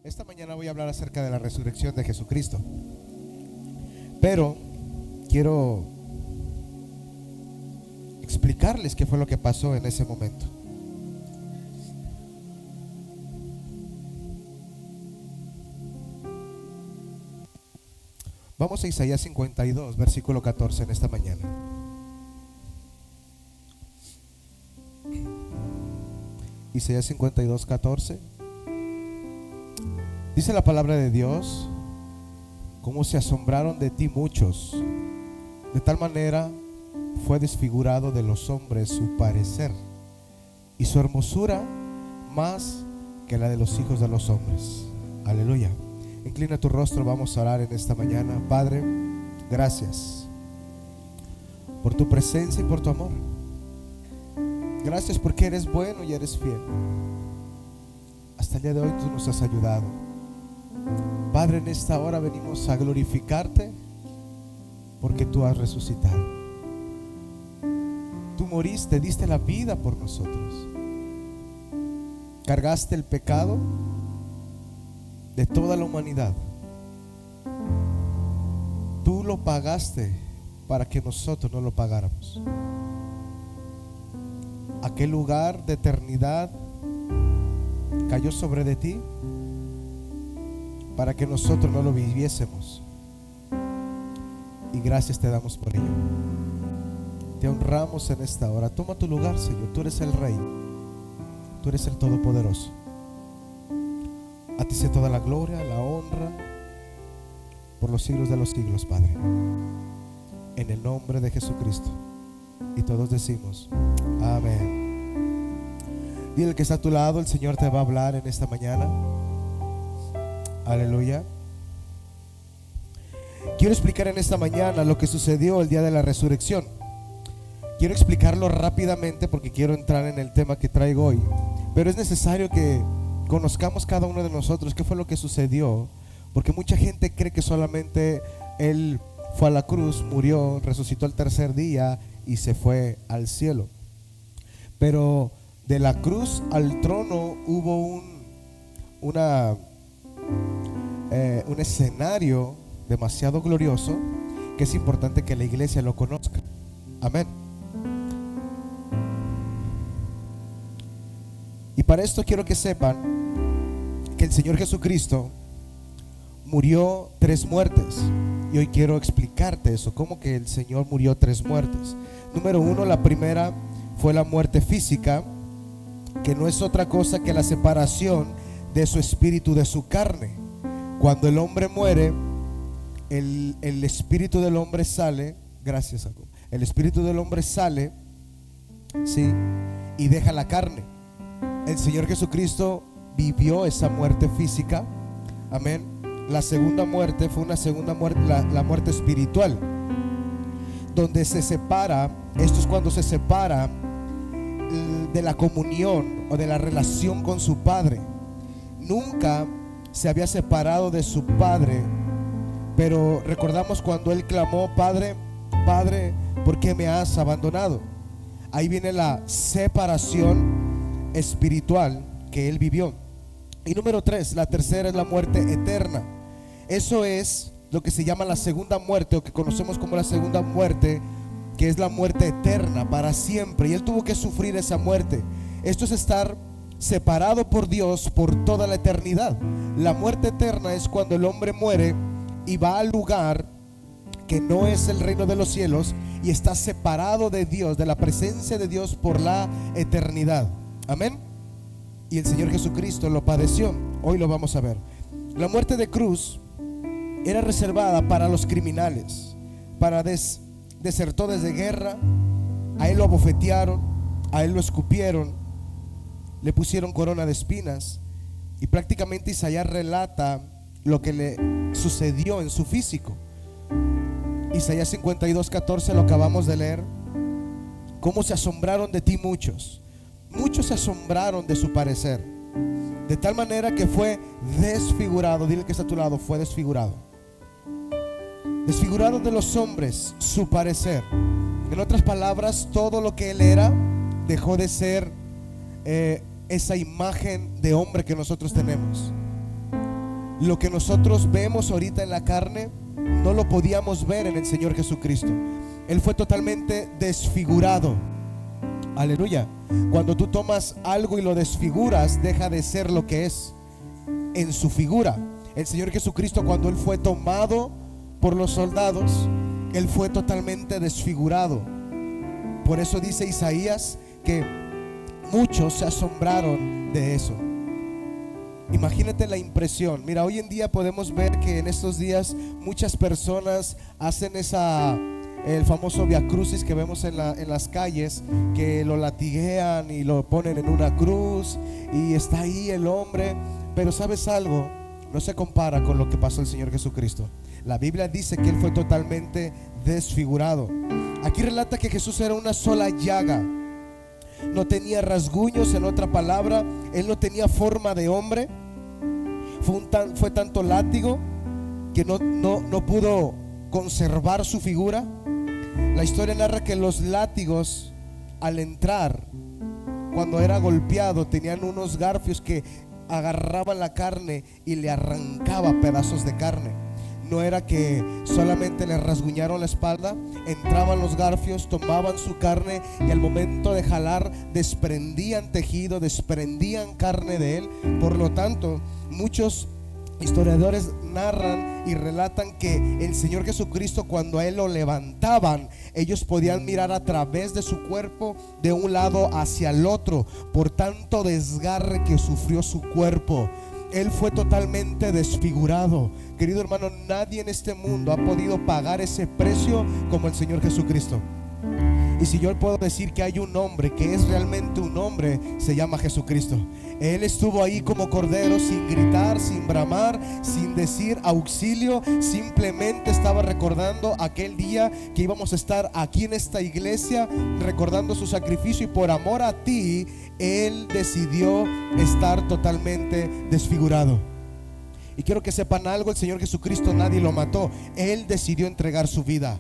Esta mañana voy a hablar acerca de la resurrección de Jesucristo, pero quiero explicarles qué fue lo que pasó en ese momento. Vamos a Isaías 52, versículo 14 en esta mañana. Isaías 52, 14. Dice la palabra de Dios: cómo se asombraron de ti muchos, de tal manera fue desfigurado de los hombres su parecer, y su hermosura más que la de los hijos de los hombres. Aleluya. Inclina tu rostro, vamos a orar en esta mañana. Padre, gracias por tu presencia y por tu amor. Gracias porque eres bueno y eres fiel. Hasta el día de hoy tú nos has ayudado. Padre, en esta hora venimos a glorificarte porque tú has resucitado. Tú moriste, diste la vida por nosotros. Cargaste el pecado de toda la humanidad. Tú lo pagaste para que nosotros no lo pagáramos. Aquel lugar de eternidad cayó sobre de ti para que nosotros no lo viviésemos. Y gracias te damos por ello. Te honramos en esta hora. Toma tu lugar, Señor. Tú eres el Rey. Tú eres el Todopoderoso. A ti sea toda la gloria, la honra, por los siglos de los siglos, Padre. En el nombre de Jesucristo. Y todos decimos amén. Dile al que está a tu lado: el Señor te va a hablar en esta mañana. Aleluya. Quiero explicar en esta mañana lo que sucedió el día de la resurrección. Quiero explicarlo rápidamente porque quiero entrar en el tema que traigo hoy. Pero es necesario que conozcamos cada uno de nosotros qué fue lo que sucedió, porque mucha gente cree que solamente Él fue a la cruz, murió, resucitó al tercer día y se fue al cielo. Pero de la cruz al trono hubo un escenario demasiado glorioso que es importante que la iglesia lo conozca. Amén. Y para esto quiero que sepan que el Señor Jesucristo murió 3 muertes. Y hoy quiero explicarte eso, cómo que el Señor murió 3 muertes. Número 1, la primera fue la muerte física, que no es otra cosa que la separación de su espíritu de su carne. Cuando el hombre muere, el espíritu del hombre sale. Gracias, Jacob. El espíritu del hombre sale, ¿sí? Y deja la carne. El Señor Jesucristo vivió esa muerte física. Amén. La segunda muerte fue una segunda muerte, la muerte espiritual, donde se separa. Esto es cuando se separa de la comunión o de la relación con su Padre. Nunca se había separado de su Padre, pero recordamos cuando Él clamó: Padre, Padre, ¿por qué me has abandonado? Ahí viene la separación espiritual que Él vivió. Y número 3, la tercera es la muerte eterna. Eso es lo que se llama la segunda muerte, o que conocemos como la segunda muerte, que es la muerte eterna para siempre. Y Él tuvo que sufrir esa muerte. Esto es estar separado por Dios por toda la eternidad. La muerte eterna es cuando el hombre muere y va al lugar que no es el reino de los cielos y está separado de Dios, de la presencia de Dios por la eternidad. Amén. Y el Señor Jesucristo lo padeció. Hoy lo vamos a ver. La muerte de cruz era reservada para los criminales, para desertores de guerra. A Él lo abofetearon, a Él lo escupieron, le pusieron corona de espinas. Y prácticamente Isaías relata lo que le sucedió en su físico. Isaías 52, 14 lo acabamos de leer. Cómo se asombraron de ti muchos. Muchos se asombraron de su parecer, de tal manera que fue desfigurado. Dile que está a tu lado: fue desfigurado. Desfigurado de los hombres su parecer. En otras palabras, todo lo que Él era dejó de ser esa imagen de hombre que nosotros tenemos. Lo que nosotros vemos ahorita en la carne no lo podíamos ver en el Señor Jesucristo. Él fue totalmente desfigurado. Aleluya. Cuando tú tomas algo y lo desfiguras, deja de ser lo que es en su figura. El Señor Jesucristo, cuando Él fue tomado por los soldados, Él fue totalmente desfigurado. Por eso dice Isaías que muchos se asombraron de eso. Imagínate la impresión. Mira, hoy en día podemos ver que en estos días muchas personas hacen el famoso Via Crucis que vemos en las calles, que lo latiguean y lo ponen en una cruz y está ahí el hombre. Pero ¿sabes algo? No se compara con lo que pasó el Señor Jesucristo. La Biblia dice que Él fue totalmente desfigurado. Aquí relata que Jesús era una sola llaga. No tenía rasguños, en otra palabra, Él no tenía forma de hombre. Fue tanto látigo que no pudo conservar su figura. La historia narra que los látigos, al entrar, cuando era golpeado, tenían unos garfios que agarraban la carne y le arrancaba pedazos de carne. No era que solamente le rasguñaron la espalda, entraban los garfios, tomaban su carne y al momento de jalar desprendían tejido, desprendían carne de él. Por lo tanto, muchos historiadores narran y relatan que el Señor Jesucristo, cuando a Él lo levantaban, ellos podían mirar a través de su cuerpo de un lado hacia el otro, por tanto desgarre que sufrió su cuerpo. Él fue totalmente desfigurado. Querido hermano, nadie en este mundo ha podido pagar ese precio como el Señor Jesucristo. Y si yo puedo decir que hay un hombre que es realmente un hombre, se llama Jesucristo. Él estuvo ahí como cordero, sin gritar, sin bramar, sin decir auxilio. Simplemente estaba recordando aquel día que íbamos a estar aquí en esta iglesia, recordando su sacrificio, y por amor a ti, Él decidió estar totalmente desfigurado. Y quiero que sepan algo: el Señor Jesucristo nadie lo mató. Él decidió entregar su vida.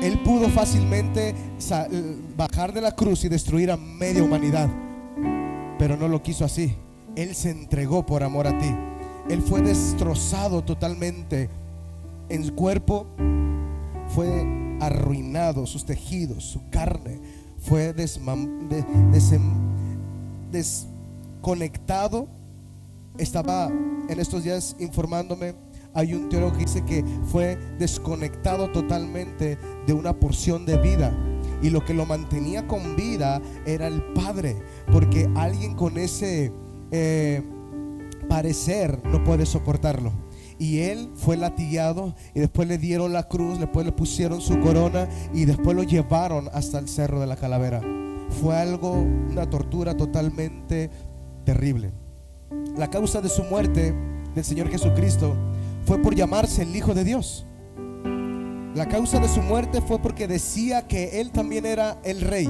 Él pudo fácilmente bajar de la cruz y destruir a media humanidad, pero no lo quiso así. Él se entregó por amor a ti. Él fue destrozado totalmente en su cuerpo, fue arruinado, sus tejidos, su carne fue desconectado. Estaba en estos días informándome. Hay un teólogo que dice que fue desconectado totalmente de una porción de vida, y lo que lo mantenía con vida era el Padre, porque alguien con ese parecer no puede soportarlo. Y Él fue latigado, y después le dieron la cruz, después le pusieron su corona, y después lo llevaron hasta el cerro de la Calavera. Fue algo, una tortura totalmente terrible. La causa de su muerte del Señor Jesucristo fue por llamarse el Hijo de Dios. La causa de su muerte fue porque decía que Él también era el Rey.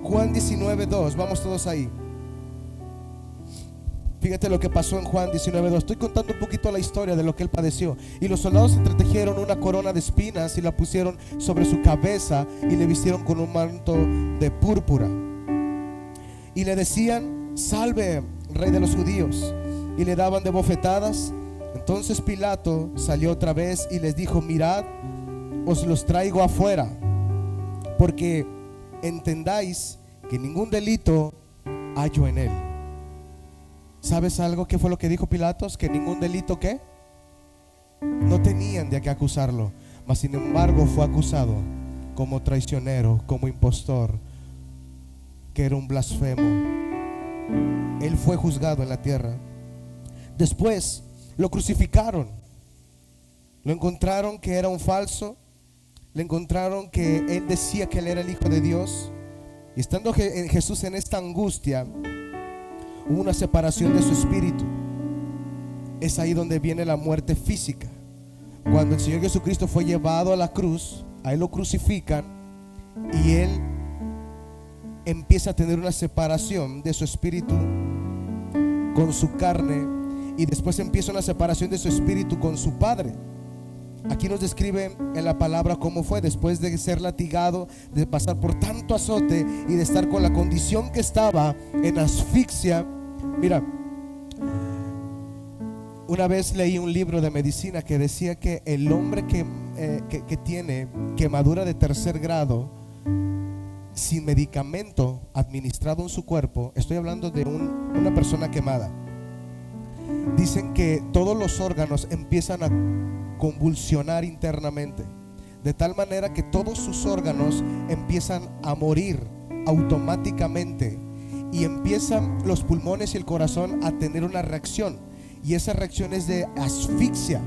Juan 19:2, vamos todos ahí. Fíjate lo que pasó en Juan 19:2. Estoy contando un poquito la historia de lo que Él padeció. Y los soldados entretejieron una corona de espinas y la pusieron sobre su cabeza y le vistieron con un manto de púrpura. Y le decían: salve, Rey de los judíos. Y le daban de bofetadas. Entonces Pilato salió otra vez y les dijo: mirad, os los traigo afuera, porque entendáis que ningún delito hallo en él. ¿Sabes algo? ¿Qué fue lo que dijo Pilatos? Que ningún delito, ¿qué? No tenían de qué acusarlo, mas sin embargo fue acusado como traicionero, como impostor, que era un blasfemo. Él fue juzgado en la tierra. Después lo crucificaron. Lo encontraron que era un falso. Le encontraron que Él decía que Él era el Hijo de Dios. Y estando Jesús en esta angustia, hubo una separación de su espíritu. Es ahí donde viene la muerte física. Cuando el Señor Jesucristo fue llevado a la cruz, a Él lo crucifican, y Él empieza a tener una separación de su espíritu con su carne, y después empieza una separación de su espíritu con su Padre. Aquí nos describe en la palabra cómo fue después de ser latigado, de pasar por tanto azote y de estar con la condición que estaba en asfixia. Mira, Una vez leí un libro de medicina que decía que el hombre que tiene quemadura de tercer grado sin medicamento administrado en su cuerpo, estoy hablando de una persona quemada, dicen que todos los órganos empiezan a convulsionar internamente, de tal manera que todos sus órganos empiezan a morir automáticamente, y empiezan los pulmones y el corazón a tener una reacción, y esa reacción es de asfixia.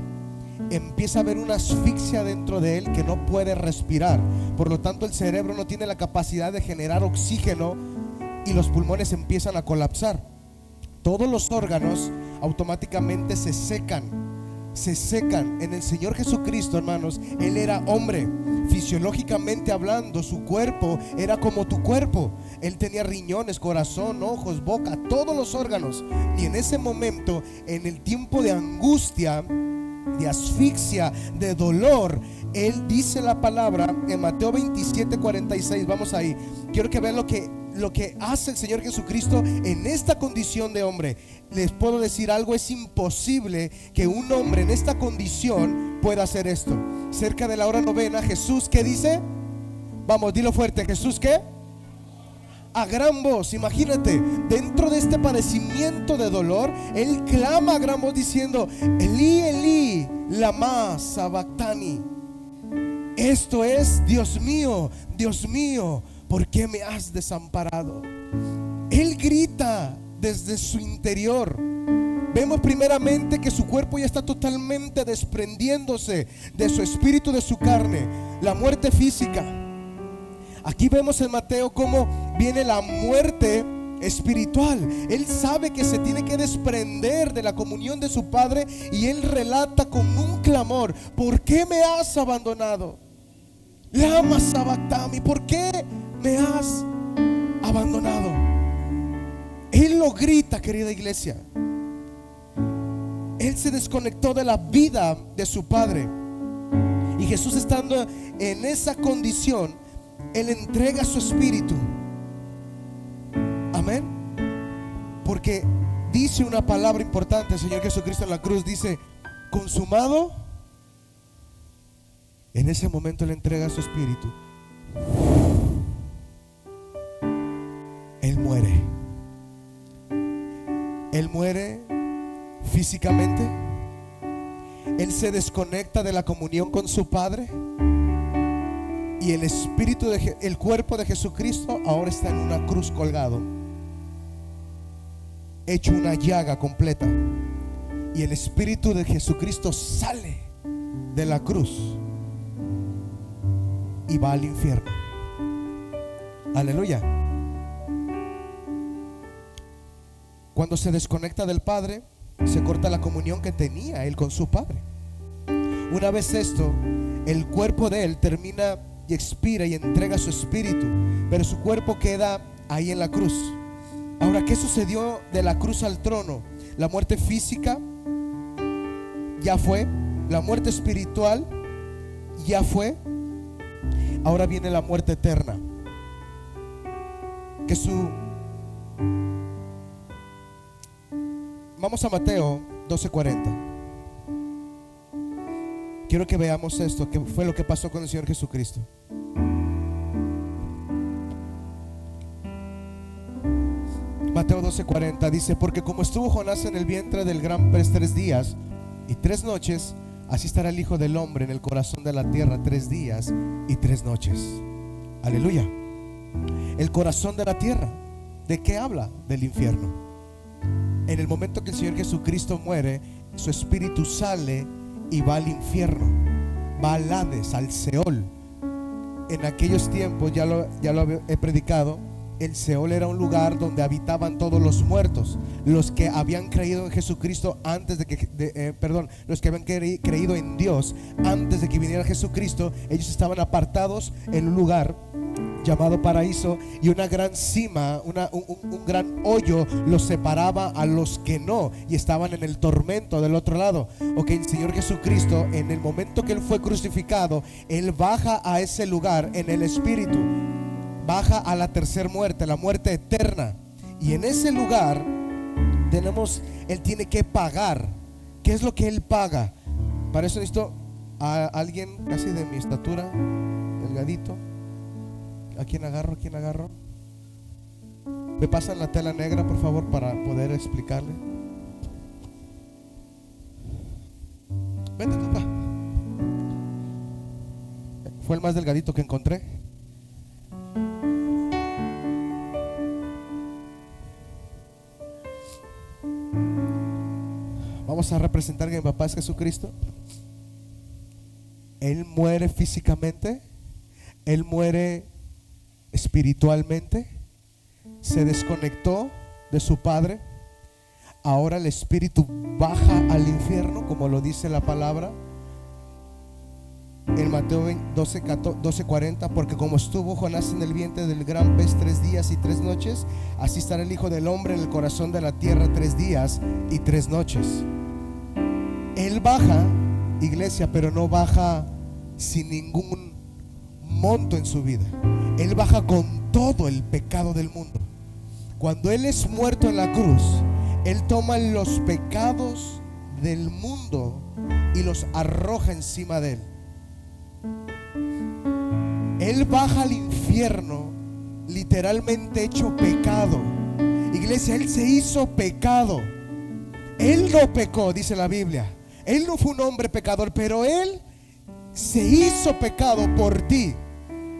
Empieza a haber una asfixia dentro de él, que no puede respirar. Por lo tanto, el cerebro no tiene la capacidad de generar oxígeno y los pulmones empiezan a colapsar. Todos los órganos automáticamente se secan. En el Señor Jesucristo, hermanos, Él era hombre. Fisiológicamente hablando, su cuerpo era como tu cuerpo. Él tenía riñones, corazón, ojos, boca, todos los órganos. Y en ese momento, en el tiempo de angustia, de asfixia, de dolor, Él dice la palabra en Mateo 27:46. Vamos ahí. Quiero que vean lo que hace el Señor Jesucristo en esta condición de hombre. Les puedo decir algo: es imposible que un hombre en esta condición pueda hacer esto. Cerca de la hora novena, Jesús, ¿qué dice? Vamos, dilo fuerte. Jesús, ¿qué? A gran voz, imagínate, dentro de este padecimiento de dolor, Él clama a gran voz diciendo: Elí, Elí, lama sabactani. Esto es: Dios mío, ¿por qué me has desamparado? Él grita desde su interior. Vemos primeramente que su cuerpo ya está totalmente desprendiéndose de su espíritu, de su carne, la muerte física. Aquí vemos en Mateo cómo viene la muerte espiritual. Él sabe que se tiene que desprender de la comunión de su Padre, y Él relata con un clamor: ¿por qué me has abandonado? Lama sabactami, ¿por qué me has abandonado? Él lo grita, querida iglesia. Él se desconectó de la vida de su Padre, y Jesús, estando en esa condición, Él entrega su espíritu. Amén. Porque dice una palabra importante el Señor Jesucristo en la cruz: dice, consumado. En ese momento Él entrega su espíritu. Él muere. Él muere físicamente. Él se desconecta de la comunión con su Padre. Y el espíritu el cuerpo de Jesucristo ahora está en una cruz colgado, hecho una llaga completa. Y el espíritu de Jesucristo sale de la cruz y va al infierno. Aleluya. Cuando se desconecta del Padre, se corta la comunión que tenía Él con su Padre. Una vez esto, el cuerpo de Él termina y expira y entrega su espíritu, pero su cuerpo queda ahí en la cruz. Ahora, ¿qué sucedió de la cruz al trono? La muerte física ya fue, la muerte espiritual ya fue. Ahora viene la muerte eterna, que vamos a Mateo 12:40. Quiero que veamos esto, que fue lo que pasó con el Señor Jesucristo. Mateo 12:40 dice: porque como estuvo Jonás en el vientre del gran pez 3 días y 3 noches, así estará el Hijo del Hombre en el corazón de la tierra 3 días y 3 noches. Aleluya. El corazón de la tierra, ¿de qué habla? Del infierno. En el momento que el Señor Jesucristo muere, su espíritu sale y va al infierno, va al Hades, al Seol. En aquellos tiempos, ya lo he predicado, el Seol era un lugar donde habitaban todos los muertos, los que habían creído en Jesucristo antes de que, los que habían creído en Dios antes de que viniera Jesucristo. Ellos estaban apartados en un lugar llamado paraíso, y una gran cima, un gran hoyo los separaba a los que no, y estaban en el tormento del otro lado. Ok, el Señor Jesucristo, en el momento que Él fue crucificado, Él baja a ese lugar en el espíritu, baja a la tercera muerte, la muerte eterna. Y en ese lugar Él tiene que pagar ¿Qué es lo que Él paga? Para eso necesito a alguien casi de mi estatura, delgadito. ¿A quién agarro? ¿A quién agarro? ¿Me pasan la tela negra, por favor, para poder explicarle? Vente, papá. Fue el más delgadito que encontré. Vamos a representar que mi papá es Jesucristo. Él muere físicamente, Él muere espiritualmente, se desconectó de su Padre. Ahora el Espíritu baja al infierno, como lo dice la palabra en Mateo 12:40, porque como estuvo Jonás en el vientre del gran pez 3 días y 3 noches, así estará el Hijo del Hombre en el corazón de la tierra 3 días y 3 noches. Él baja, iglesia, pero no baja sin ningún monto en su vida. Él baja con todo el pecado del mundo. Cuando Él es muerto en la cruz, Él toma los pecados del mundo y los arroja encima de Él. Él baja al infierno, literalmente hecho pecado. Iglesia, Él se hizo pecado. Él no pecó, dice la Biblia. Él no fue un hombre pecador, pero Él se hizo pecado por ti.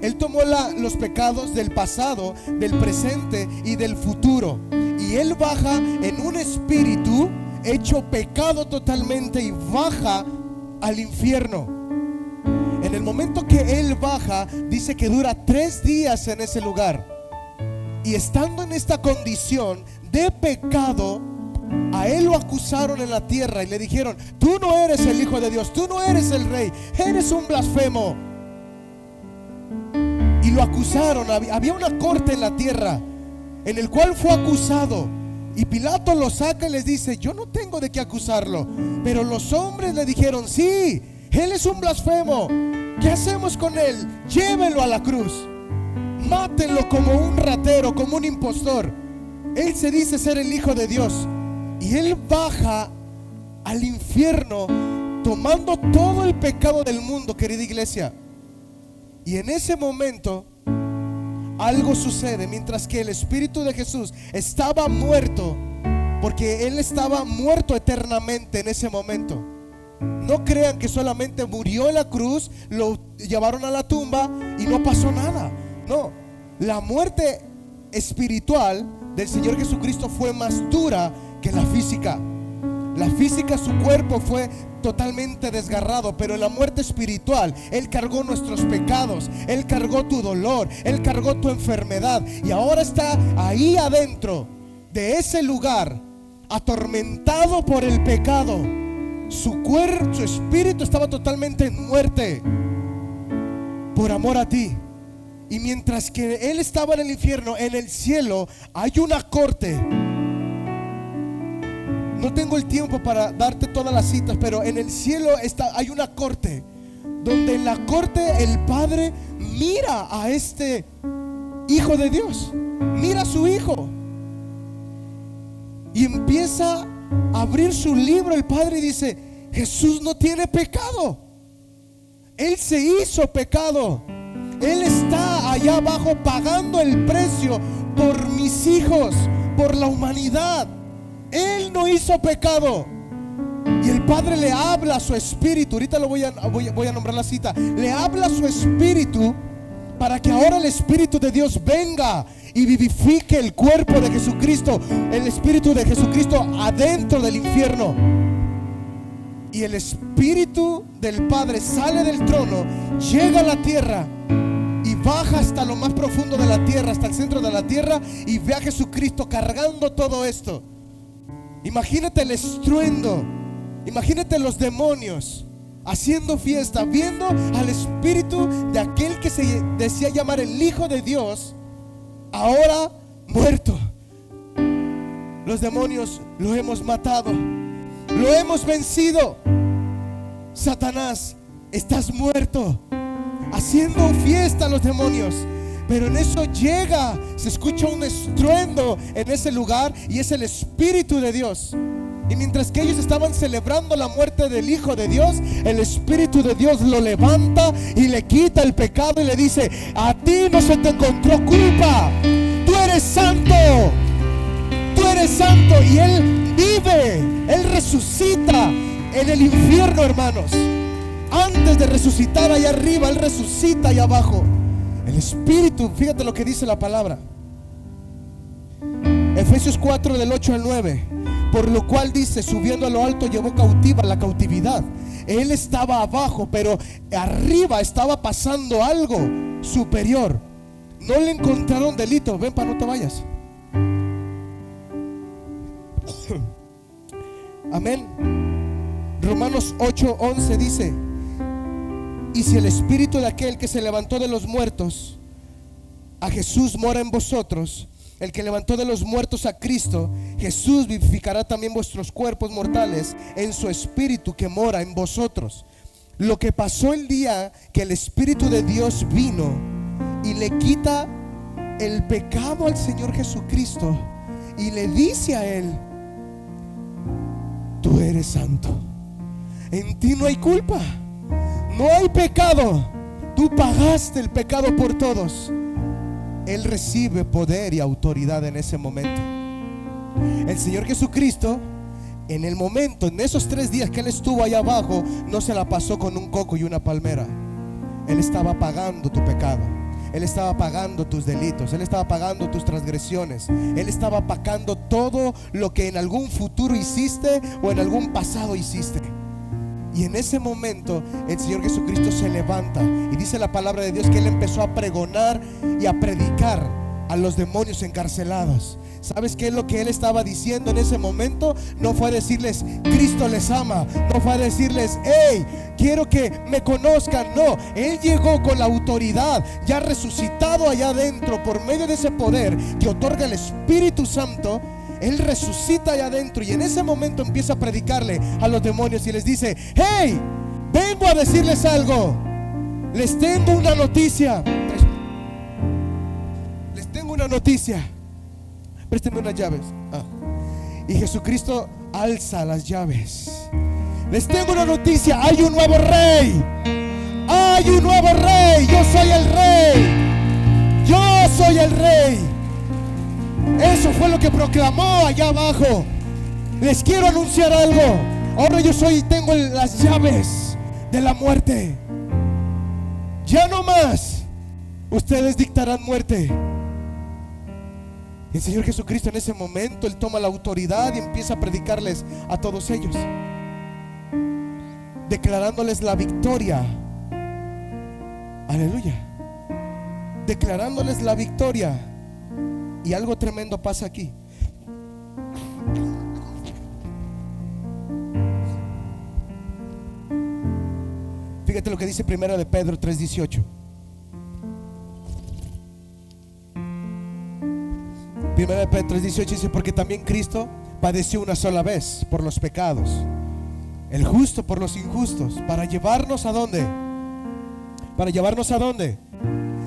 Él tomó los pecados del pasado, del presente y del futuro, y Él baja en un espíritu hecho pecado totalmente y baja al infierno. En el momento que Él baja, dice que dura 3 días en ese lugar. Y estando en esta condición de pecado, a Él lo acusaron en la tierra y le dijeron: tú no eres el Hijo de Dios, tú no eres el Rey, eres un blasfemo. Y lo acusaron. Había una corte en la tierra en el cual fue acusado, y Pilato lo saca y les dice: yo no tengo de qué acusarlo. Pero los hombres le dijeron: sí, Él es un blasfemo. ¿Qué hacemos con Él? Llévenlo a la cruz, mátenlo como un ratero, como un impostor. Él se dice ser el Hijo de Dios. Y Él baja al infierno tomando todo el pecado del mundo, querida iglesia. Y en ese momento algo sucede. Mientras que el Espíritu de Jesús estaba muerto, porque Él estaba muerto eternamente en ese momento. No crean que solamente murió en la cruz, lo llevaron a la tumba y no pasó nada. No, la muerte espiritual del Señor Jesucristo fue más dura que la física. La física, su cuerpo fue totalmente desgarrado, pero en la muerte espiritual Él cargó nuestros pecados, Él cargó tu dolor, Él cargó tu enfermedad, y ahora está ahí adentro de ese lugar, atormentado por el pecado. Su cuerpo, su espíritu estaba totalmente en muerte por amor a ti. Y mientras que Él estaba en el infierno, en el cielo hay una corte. No tengo el tiempo para darte todas las citas, pero en el cielo hay una corte, donde en la corte el Padre mira a este Hijo de Dios, mira a su Hijo, y empieza a abrir su libro el Padre y dice: Jesús no tiene pecado, Él se hizo pecado, Él está allá abajo pagando el precio por mis hijos, por la humanidad. Él no hizo pecado. Y el Padre le habla a su espíritu. Ahorita voy a nombrar la cita. Le habla a su espíritu para que ahora el Espíritu de Dios venga y vivifique el cuerpo de Jesucristo, el Espíritu de Jesucristo adentro del infierno. Y el Espíritu del Padre sale del trono, llega a la tierra y baja hasta lo más profundo de la tierra, hasta el centro de la tierra, y ve a Jesucristo cargando todo esto. Imagínate el estruendo, imagínate los demonios haciendo fiesta, viendo al espíritu de aquel que se decía llamar el Hijo de Dios, ahora muerto. Los demonios lo hemos matado, lo hemos vencido. Satanás, estás muerto. Haciendo fiesta los demonios. Pero en eso llega, se escucha un estruendo en ese lugar, y es el Espíritu de Dios. Y mientras que ellos estaban celebrando la muerte del Hijo de Dios, el Espíritu de Dios lo levanta y le quita el pecado y le dice: a ti no se te encontró culpa, tú eres santo, tú eres santo. Y Él vive, Él resucita en el infierno, hermanos. Antes de resucitar allá arriba, Él resucita allá abajo. El Espíritu, fíjate lo que dice la palabra. Efesios 4 del 8 al 9. Por lo cual dice: subiendo a lo alto llevó cautiva la cautividad. Él estaba abajo, pero arriba estaba pasando algo superior. No le encontraron delito. Ven, para no te vayas. Amén. Romanos 8:11 dice: y si el espíritu de aquel que se levantó de los muertos a Jesús mora en vosotros, el que levantó de los muertos a Cristo, Jesús vivificará también vuestros cuerpos mortales en su espíritu que mora en vosotros. Lo que pasó el día que el Espíritu de Dios vino y le quita el pecado al Señor Jesucristo y le dice a Él: tú eres santo, en ti no hay culpa, no hay pecado, tú pagaste el pecado por todos. Él recibe poder y autoridad en ese momento. El Señor Jesucristo, en el momento, en esos 3 días que Él estuvo allá abajo, no se la pasó con un coco y una palmera. Él estaba pagando tu pecado, Él estaba pagando tus delitos, Él estaba pagando tus transgresiones, Él estaba pagando todo lo que en algún futuro hiciste o en algún pasado hiciste. Y en ese momento el Señor Jesucristo se levanta y dice la palabra de Dios que Él empezó a pregonar y a predicar a los demonios encarcelados. ¿Sabes qué es lo que Él estaba diciendo en ese momento? No fue a decirles: Cristo les ama, no fue a decirles: hey, quiero que me conozcan. No, Él llegó con la autoridad, ya resucitado allá adentro por medio de ese poder que otorga el Espíritu Santo. Él resucita allá adentro y en ese momento empieza a predicarle a los demonios y les dice: hey, vengo a decirles algo, les tengo una noticia, les tengo una noticia, préstenme unas llaves. Y Jesucristo alza las llaves. Les tengo una noticia: hay un nuevo rey, hay un nuevo rey, yo soy el rey, yo soy el rey. Eso fue lo que proclamó allá abajo. Les quiero anunciar algo. Ahora yo tengo las llaves de la muerte. Ya no más ustedes dictarán muerte. El Señor Jesucristo en ese momento, Él toma la autoridad y empieza a predicarles a todos ellos, declarándoles la victoria. Aleluya. Declarándoles la victoria. Y algo tremendo pasa aquí. Fíjate lo que dice 1 de Pedro 3:18. 1 de Pedro 3:18 dice: porque también Cristo padeció una sola vez por los pecados, el justo por los injustos, para llevarnos ¿a dónde? Para llevarnos ¿a dónde?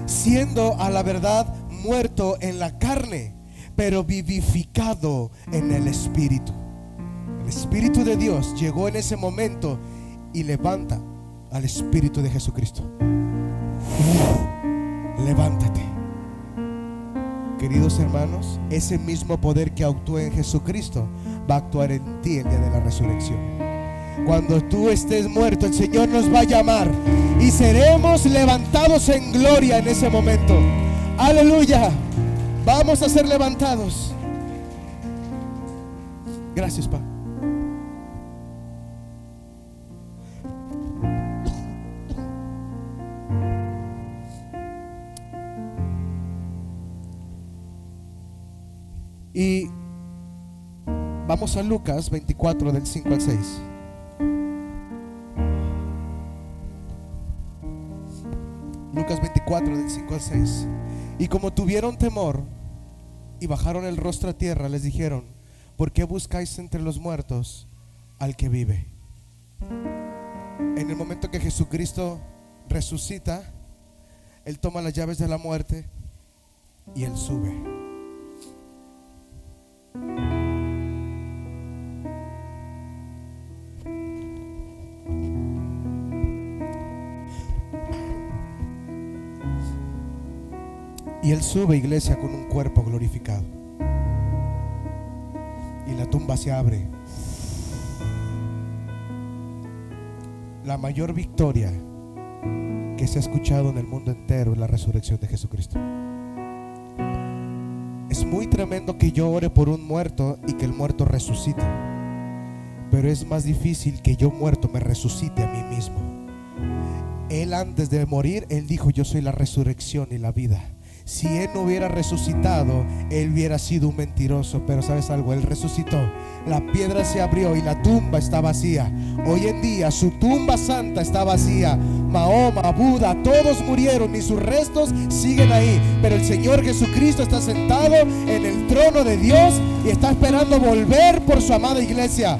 Siendo a la verdad muerto en la carne, pero vivificado en el Espíritu. El Espíritu de Dios llegó en ese momento y levanta al Espíritu de Jesucristo. Levántate. Queridos hermanos, ese mismo poder que actuó en Jesucristo va a actuar en ti el día de la resurrección. Cuando tú estés muerto, el Señor nos va a llamar y seremos levantados en gloria en ese momento. Aleluya. Vamos a ser levantados. Gracias, Pa. Y vamos a Lucas 24 del 5 al 6. Lucas 24 del 5 al 6. Y como tuvieron temor y bajaron el rostro a tierra, les dijeron: ¿por qué buscáis entre los muertos al que vive? En el momento que Jesucristo resucita, Él toma las llaves de la muerte y Él sube. Y Él sube, iglesia, con un cuerpo glorificado. Y la tumba se abre. La mayor victoria que se ha escuchado en el mundo entero es la resurrección de Jesucristo. Es muy tremendo que yo ore por un muerto y que el muerto resucite, pero es más difícil que yo muerto me resucite a mí mismo. Él, antes de morir, Él dijo: yo soy la resurrección y la vida. Si Él no hubiera resucitado, Él hubiera sido un mentiroso. Pero ¿sabes algo? Él resucitó. La piedra se abrió y la tumba está vacía. Hoy en día su tumba santa está vacía. Mahoma, Buda, todos murieron y sus restos siguen ahí. Pero el Señor Jesucristo está sentado en el trono de Dios y está esperando volver por su amada iglesia.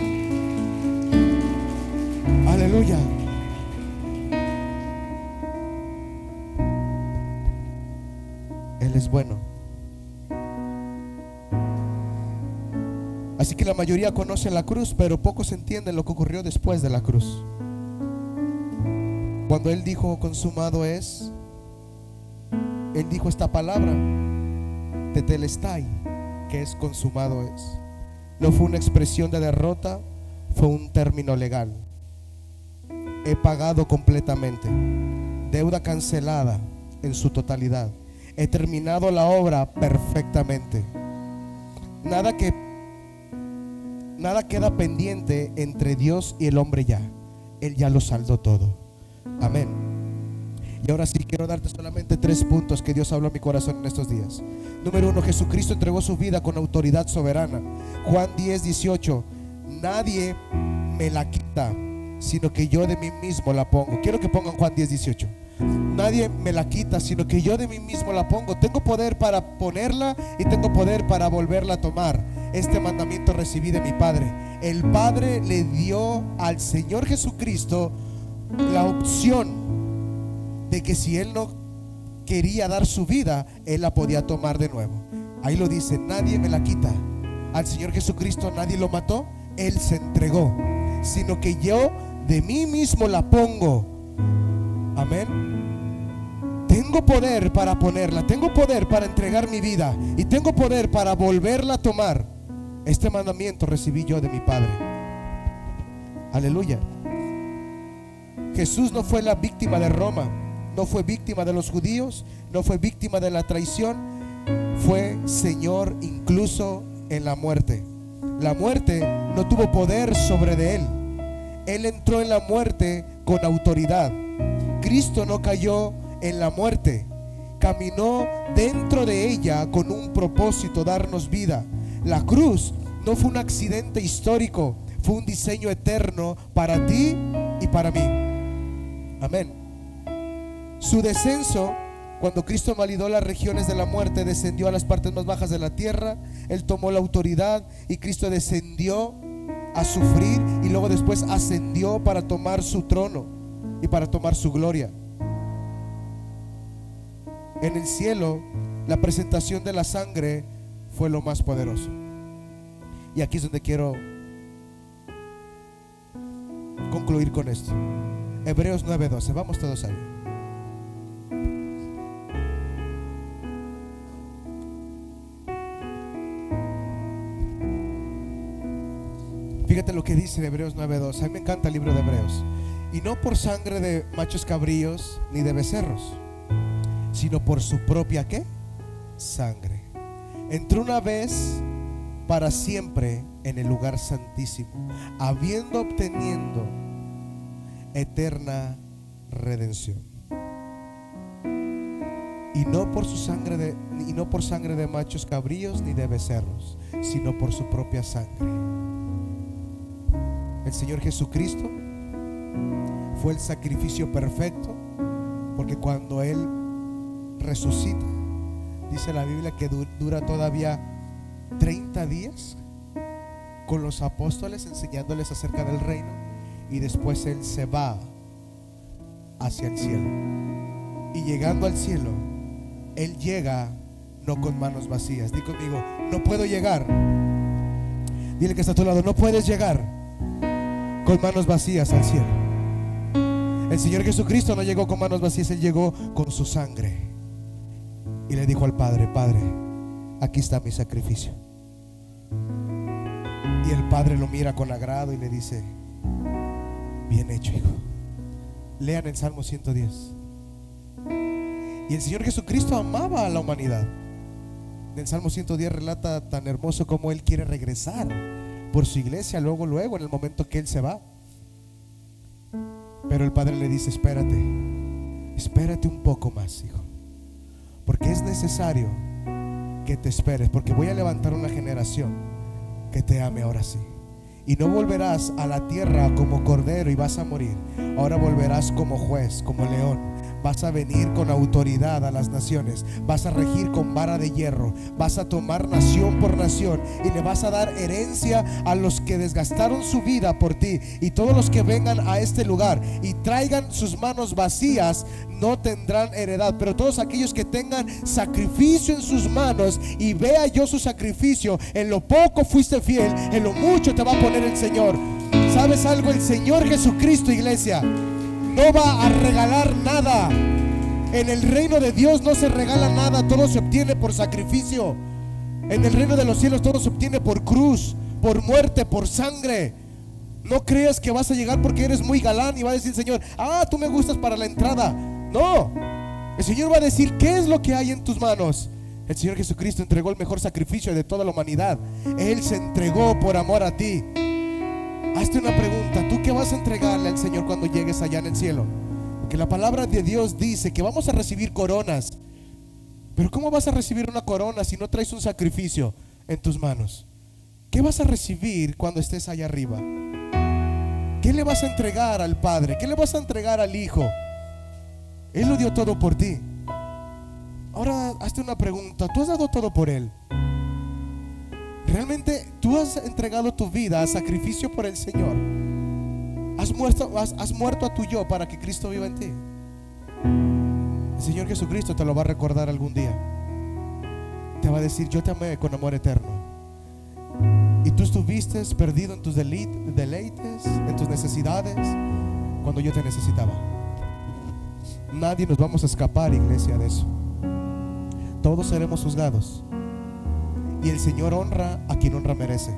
Aleluya. Él es bueno. Así que la mayoría conoce la cruz, pero pocos entienden lo que ocurrió después de la cruz. Cuando Él dijo: consumado es, Él dijo esta palabra, tetelestai, que es consumado es. No fue una expresión de derrota, fue un término legal. He pagado completamente, deuda cancelada en su totalidad. He terminado la obra perfectamente. Nada queda pendiente entre Dios y el hombre ya. Él ya lo saldó todo. Amén. Y ahora sí quiero darte solamente 3 puntos que Dios habló a mi corazón en estos días. Número 1, Jesucristo entregó su vida con autoridad soberana. Juan 10:18. Nadie me la quita, sino que yo de mí mismo la pongo. Quiero que pongan Juan 10:18. Nadie me la quita, sino que yo de mí mismo la pongo. Tengo poder para ponerla y tengo poder para volverla a tomar. Este mandamiento recibí de mi Padre. El Padre le dio al Señor Jesucristo la opción de que si Él no quería dar su vida, Él la podía tomar de nuevo. Ahí lo dice: nadie me la quita. Al Señor Jesucristo nadie lo mató, Él se entregó, sino que yo de mí mismo la pongo. Amén. Tengo poder para ponerla, tengo poder para entregar mi vida y tengo poder para volverla a tomar. Este mandamiento recibí yo de mi Padre. Aleluya. Jesús no fue la víctima de Roma, no fue víctima de los judíos, no fue víctima de la traición. Fue Señor incluso en la muerte. La muerte no tuvo poder sobre de Él. Él entró en la muerte con autoridad. Cristo no cayó en la muerte, caminó dentro de ella con un propósito: darnos vida. La cruz no fue un accidente histórico, fue un diseño eterno para ti y para mí. Amén. Su descenso, cuando Cristo validó las regiones de la muerte, descendió a las partes más bajas de la tierra. Él tomó la autoridad y Cristo descendió a sufrir y luego después ascendió para tomar su trono y para tomar su gloria. En el cielo, la presentación de la sangre fue lo más poderoso. Y aquí es donde quiero concluir con esto. Hebreos 9:12. Vamos todos ahí. Fíjate lo que dice en Hebreos 9:12. A mí me encanta el libro de Hebreos. Y no por sangre de machos cabríos ni de becerros, sino por su propia ¿qué? Sangre. Entró una vez para siempre en el lugar santísimo, habiendo obtenido eterna redención. Y no por sangre de machos cabríos ni de becerros, sino por su propia sangre. El Señor Jesucristo fue el sacrificio perfecto, porque cuando Él resucita, dice la Biblia que dura todavía 30 días con los apóstoles enseñándoles acerca del reino, y después Él se va hacia el cielo. Y llegando al cielo, Él llega no con manos vacías. Di conmigo: no puedo llegar. Dile que está a tu lado: no puedes llegar con manos vacías al cielo. El Señor Jesucristo no llegó con manos vacías, Él llegó con su sangre. y le dijo al Padre: Padre, aquí está mi sacrificio. Y el Padre lo mira con agrado y le dice: bien hecho, hijo. Lean el Salmo 110. Y el Señor Jesucristo amaba a la humanidad. El Salmo 110 relata tan hermoso como Él quiere regresar por su iglesia, luego en el momento que Él se va. Pero el Padre le dice: espérate un poco más, hijo, porque es necesario que te esperes, porque voy a levantar una generación que te ame ahora sí. Y no volverás a la tierra como cordero y vas a morir. Ahora volverás como juez, como león. Vas a venir con autoridad a las naciones. Vas a regir con vara de hierro. Vas a tomar nación por nación y le vas a dar herencia a los que desgastaron su vida por ti. Y todos los que vengan a este lugar y traigan sus manos vacías no tendrán heredad, pero todos aquellos que tengan sacrificio en sus manos y vea yo su sacrificio, en lo poco fuiste fiel, en lo mucho te va a poner el Señor. ¿Sabes algo? El Señor Jesucristo, iglesia, no va a regalar nada. En el reino de Dios no se regala nada, todo se obtiene por sacrificio. En el reino de los cielos todo se obtiene por cruz, por muerte, por sangre. No creas que vas a llegar porque eres muy galán y va a decir el Señor: tú me gustas para la entrada. No, el Señor va a decir: ¿qué es lo que hay en tus manos? El Señor Jesucristo entregó el mejor sacrificio de toda la humanidad. Él se entregó por amor a ti. Hazte una pregunta: ¿tú qué vas a entregarle al Señor cuando llegues allá en el cielo? Porque la palabra de Dios dice que vamos a recibir coronas. Pero ¿cómo vas a recibir una corona si no traes un sacrificio en tus manos? ¿Qué vas a recibir cuando estés allá arriba? ¿Qué le vas a entregar al Padre? ¿Qué le vas a entregar al Hijo? Él lo dio todo por ti. Ahora hazte una pregunta: ¿tú has dado todo por Él? ¿Realmente tú has entregado tu vida a sacrificio por el Señor? ¿Has muerto a tu yo para que Cristo viva en ti? El Señor Jesucristo te lo va a recordar algún día. Te va a decir: yo te amé con amor eterno. Y tú estuviste perdido en tus deleites, en tus necesidades, cuando yo te necesitaba. Nadie nos vamos a escapar, iglesia, de eso. Todos seremos juzgados. Y el Señor honra a quien honra merece.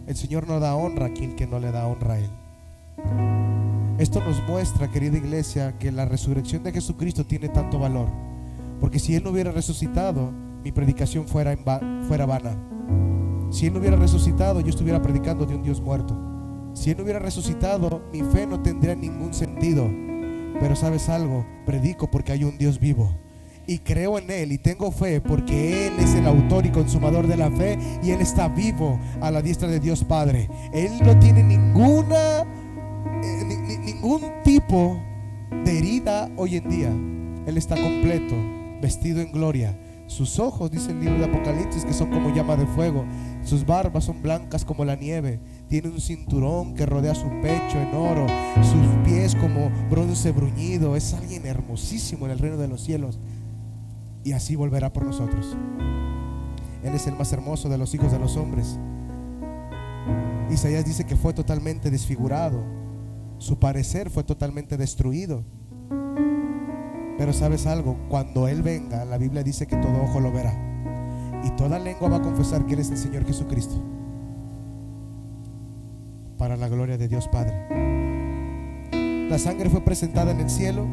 El Señor no da honra a quien que no le da honra a Él. Esto nos muestra, querida iglesia, que la resurrección de Jesucristo tiene tanto valor. Porque si Él no hubiera resucitado, mi predicación fuera vana. Si Él no hubiera resucitado, yo estuviera predicando de un Dios muerto. Si Él no hubiera resucitado, mi fe no tendría ningún sentido. Pero ¿sabes algo? Predico porque hay un Dios vivo y creo en Él y tengo fe porque Él es el autor y consumador de la fe, y Él está vivo a la diestra de Dios Padre. Él no tiene ningún tipo de herida hoy en día. Él está completo, vestido en gloria. Sus ojos, dice el libro de Apocalipsis, que son como llama de fuego. Sus barbas son blancas como la nieve. Tiene un cinturón que rodea su pecho en oro. Sus pies como bronce bruñido. Es alguien hermosísimo en el reino de los cielos. Y así volverá por nosotros. Él es el más hermoso de los hijos de los hombres. Isaías dice que fue totalmente desfigurado. Su parecer fue totalmente destruido. Pero ¿sabes algo? Cuando Él venga, la Biblia dice que todo ojo lo verá y toda lengua va a confesar que Él es el Señor Jesucristo, para la gloria de Dios Padre. La sangre fue presentada en el cielo,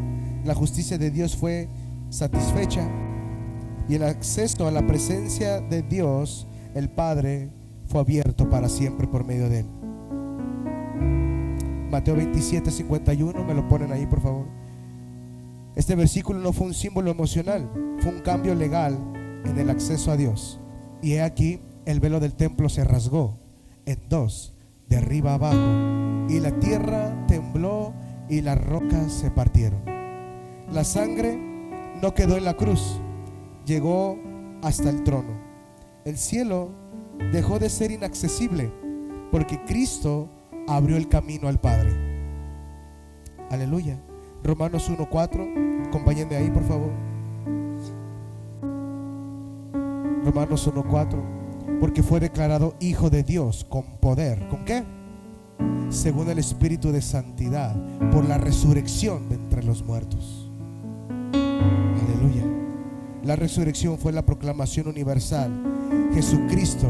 la justicia de Dios fue satisfecha y el acceso a la presencia de Dios, el Padre, fue abierto para siempre por medio de Él. Mateo 27:51, me lo ponen ahí por favor. Este versículo no fue un símbolo emocional, fue un cambio legal en el acceso a Dios. Y he aquí, el velo del templo se rasgó en dos, de arriba a abajo, y la tierra tembló y las rocas se partieron. La sangre no quedó en la cruz, llegó hasta el trono. El cielo dejó de ser inaccesible porque Cristo abrió el camino al Padre. Aleluya. Romanos 1:4, acompáñenme ahí por favor. Romanos 1:4, porque fue declarado hijo de Dios con poder. ¿Con qué? Según el Espíritu de santidad, por la resurrección de entre los muertos. Aleluya. La resurrección fue la proclamación universal. Jesucristo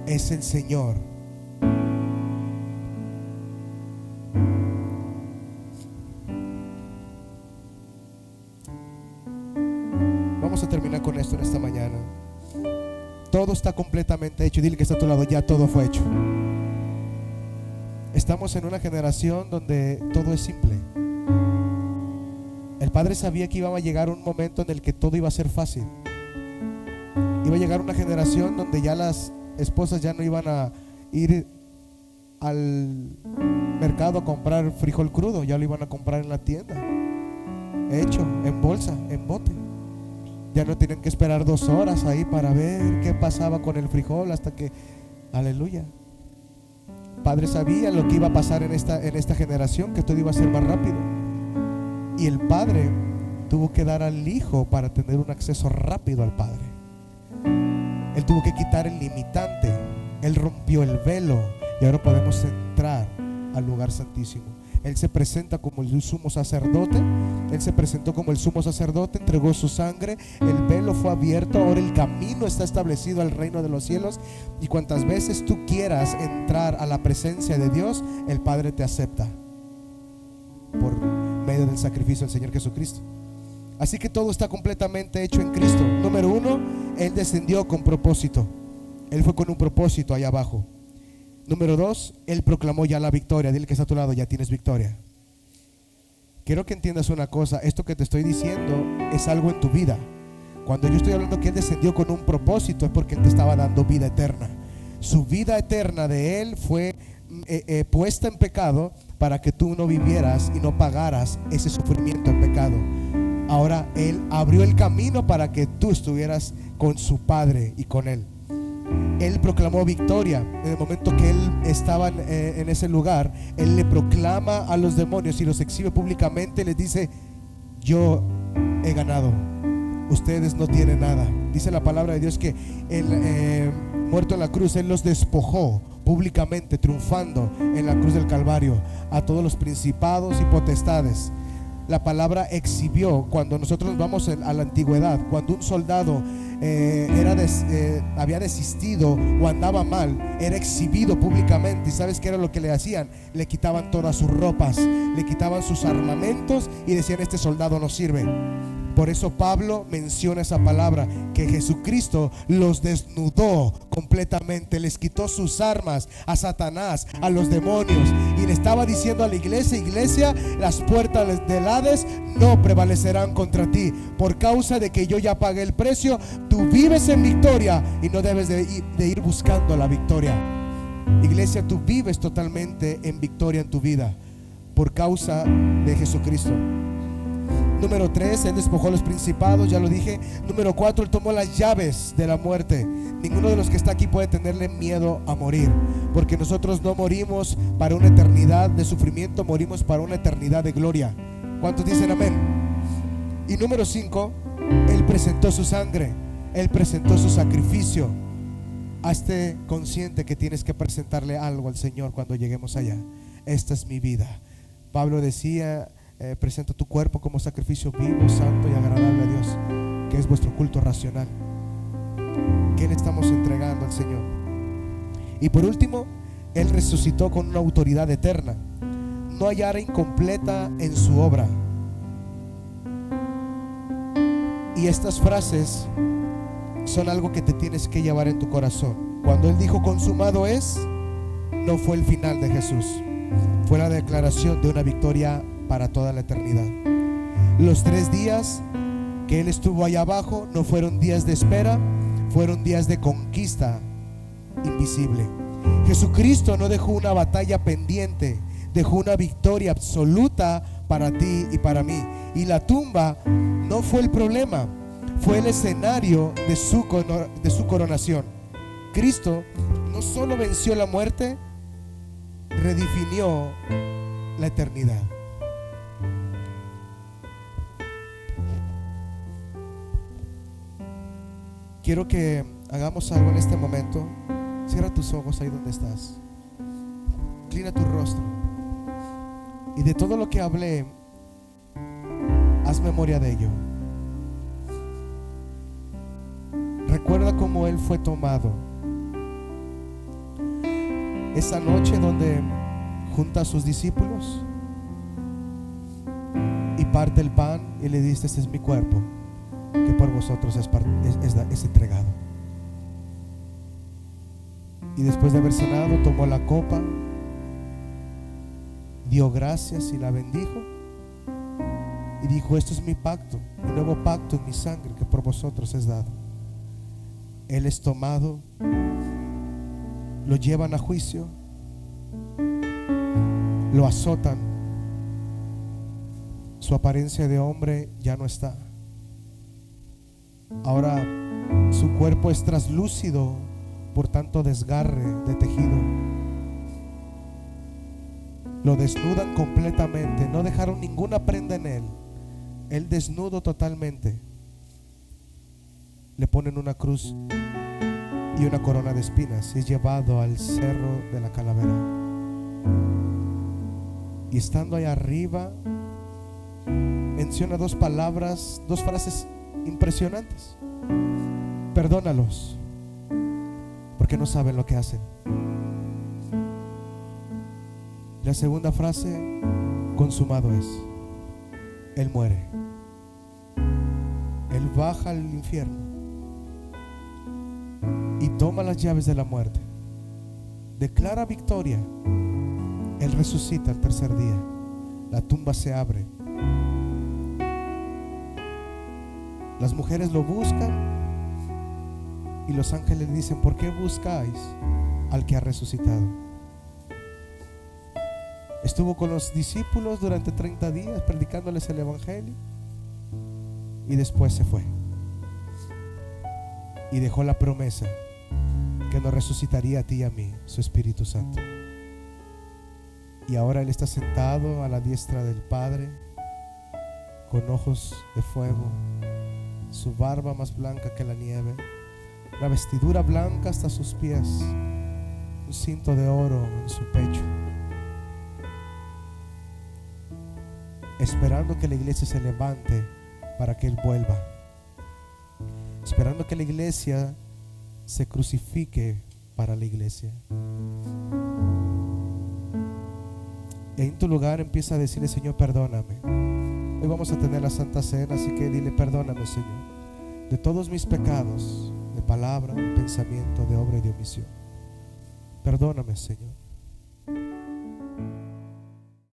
es el Señor. Vamos a terminar con esto en esta mañana. Todo está completamente hecho. Dile que está a tu lado, ya todo fue hecho. Estamos en una generación donde todo es simple. El Padre sabía que iba a llegar un momento en el que todo iba a ser fácil. Iba a llegar una generación donde ya las esposas ya no iban a ir al mercado a comprar frijol crudo, ya lo iban a comprar en la tienda, hecho, en bolsa, en bote. Ya no tienen que esperar 2 horas ahí para ver qué pasaba con el frijol hasta que, aleluya. Padre sabía lo que iba a pasar en esta generación, que todo iba a ser más rápido. Y el Padre tuvo que dar al Hijo para tener un acceso rápido al Padre. Él tuvo que quitar el limitante. Él rompió el velo y ahora podemos entrar al lugar santísimo. Él se presenta como el sumo sacerdote. Él se presentó como el sumo sacerdote, entregó su sangre, el velo fue abierto, ahora el camino está establecido al reino de los cielos. Y cuantas veces tú quieras entrar a la presencia de Dios, el Padre te acepta por medio del sacrificio del Señor Jesucristo. Así que todo está completamente hecho en Cristo. Número 1, Él descendió con propósito. Él fue con un propósito allá abajo. Número 2, Él proclamó ya la victoria. Dile que está a tu lado, ya tienes victoria. Quiero que entiendas una cosa. Esto que te estoy diciendo es algo en tu vida. Cuando yo estoy hablando que Él descendió con un propósito, es porque Él te estaba dando vida eterna. Su vida eterna de Él fue puesta en pecado para que tú no vivieras y no pagaras ese sufrimiento en pecado. Ahora Él abrió el camino para que tú estuvieras con su Padre y con Él. Él proclamó victoria. En el momento que Él estaba en ese lugar, Él le proclama a los demonios y los exhibe públicamente. Les dice: yo he ganado, ustedes no tienen nada. Dice la palabra de Dios que Él, muerto en la cruz, Él los despojó públicamente, triunfando en la cruz del Calvario a todos los principados y potestades. La palabra exhibió. Cuando nosotros vamos a la antigüedad, cuando un soldado había desistido o andaba mal, era exhibido públicamente. ¿Y sabes qué era lo que le hacían? Le quitaban todas sus ropas, le quitaban sus armamentos y decían: este soldado no sirve. Por eso Pablo menciona esa palabra, que Jesucristo los desnudó completamente, les quitó sus armas a Satanás, a los demonios, y le estaba diciendo a la iglesia: iglesia, las puertas del Hades no prevalecerán contra ti, por causa de que yo ya pagué el precio. Tú vives en victoria y no debes de ir buscando la victoria. Iglesia, tú vives totalmente en victoria en tu vida por causa de Jesucristo. Número 3, Él despojó a los principados, ya lo dije. Número 4, Él tomó las llaves de la muerte. Ninguno de los que está aquí puede tenerle miedo a morir, porque nosotros no morimos para una eternidad de sufrimiento, morimos para una eternidad de gloria. ¿Cuántos dicen amén? Y número 5, Él presentó su sangre, Él presentó su sacrificio. Hazte consciente que tienes que presentarle algo al Señor cuando lleguemos allá. Esta es mi vida. Pablo decía: presenta tu cuerpo como sacrificio vivo, santo y agradable a Dios, que es vuestro culto racional. ¿Qué le estamos entregando al Señor? Y por último, Él resucitó con una autoridad eterna. No hay área incompleta en su obra. Y estas frases son algo que te tienes que llevar en tu corazón. Cuando Él dijo consumado es, no fue el final de Jesús, fue la declaración de una victoria para toda la eternidad. Los 3 días que Él estuvo allá abajo no fueron días de espera, fueron días de conquista invisible. Jesucristo no dejó una batalla pendiente, dejó una victoria absoluta para ti y para mí. Y la tumba no fue el problema, fue el escenario de su coronación. Cristo no solo venció la muerte, redefinió la eternidad. Quiero que hagamos algo en este momento. Cierra tus ojos ahí donde estás. Inclina tu rostro. Y de todo lo que hablé, haz memoria de ello. recuerda cómo Él fue tomado. Esa noche donde junta a sus discípulos y parte el pan y le dice: este es mi cuerpo, que por vosotros es entregado. Y después de haber cenado, tomó la copa, dio gracias y la bendijo y dijo: esto es mi pacto, mi nuevo pacto en mi sangre, que por vosotros es dado. Él es tomado, lo llevan a juicio, lo azotan, su apariencia de hombre ya no está. Ahora su cuerpo es traslúcido por tanto desgarre de tejido. Lo desnudan completamente, no dejaron ninguna prenda en él. Él desnudo totalmente. Le ponen una cruz y una corona de espinas y es llevado al cerro de la calavera. Y estando ahí arriba, menciona dos palabras, dos frases impresionantes: perdónalos, porque no saben lo que hacen. La segunda frase: consumado es. Él muere. Él baja al infierno y toma las llaves de la muerte. Declara victoria. Él resucita al tercer día. La tumba se abre. Las mujeres lo buscan y los ángeles dicen: ¿por qué buscáis al que ha resucitado? Estuvo con los discípulos durante 30 días predicándoles el evangelio y después se fue y dejó la promesa que nos resucitaría a ti y a mí, su Espíritu Santo. Y ahora Él está sentado a la diestra del Padre, con ojos de fuego, su barba más blanca que la nieve, la vestidura blanca hasta sus pies, un cinto de oro en su pecho, esperando que la iglesia se levante para que Él vuelva, esperando que la iglesia se crucifique para la iglesia. Y en tu lugar empieza a decirle: Señor, perdóname. Hoy vamos a tener la Santa Cena, así que dile: perdóname, Señor, de todos mis pecados, de palabra, de pensamiento, de obra y de omisión. Perdóname, Señor.